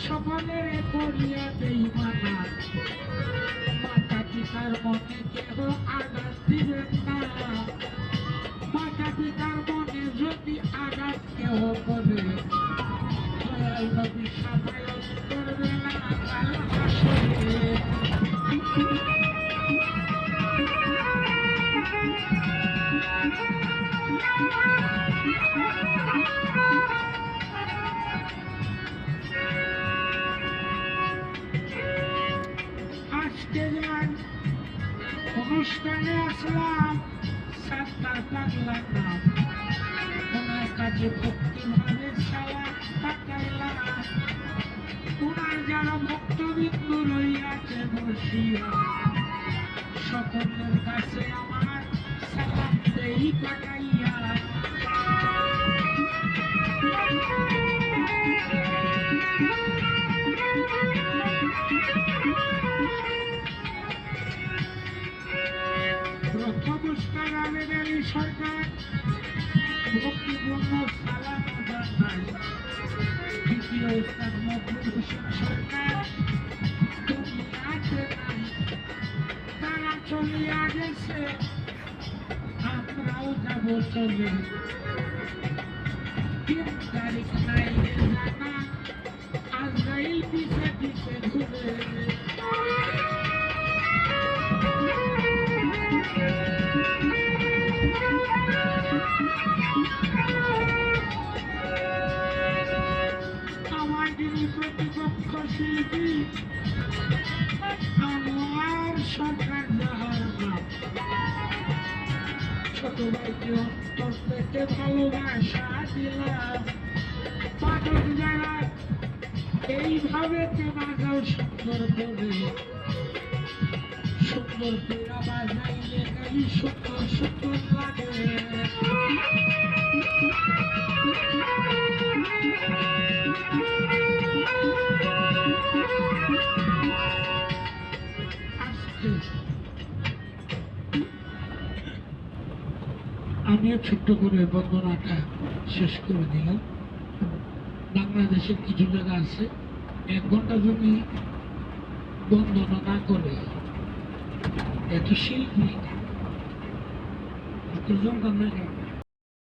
সকলের করিয়া দেই মানা, মাতা পিতার মনে কেহ আঘাত দিবেন না। মাতা পিতার মনে যদি আঘাত কেহ করে, দয়াল নবী সাবায়ত করবে না কাল হাসরে। অনুষ্ঠানে আসলাম সাতটার পাগলার নাম, ওনার কাছে ভক্তিভাবে সালাম পাঠাইলাম। ওনার যারা ভক্তবৃন্দ রইয়াছে বসিয়া, সকলের কাছে আমার সালাম দেই পাঠাইয়া। প্রথমস্কার আবেদনী সরকার ভক্তিপূর্ণ সালাম জানাই। দ্বিতীয় স্থান মকবুল হোসেন সরকার, দুনিয়াতে নাই, তারা চলিয়া গেছে, আমরাও যাব চলে। 3 তারিখ নাই জানা, আজরাইল পিছে পিছে ঘুরে। আমার যিনি প্রতিপক্ষ শিল্পী আনোয়ার সরকার, যাহার নাম, ছোট ভাইকে অন্তর থেকে ভালোবাসা দিলাম। পাঠক যারা এইভাবে বাজাও সুন্দর করে, সুন্দর পেরা বাজাইলে এই সুন্দর সুন্দর লাগে। আমিও ছোট্ট করে বন্দনাটা শেষ করে দিলাম। বাংলাদেশের কিছু জায়গা আছে 1 ঘন্টা যদি বন্দনা না করে, এত শিল্পী এত জমকান না।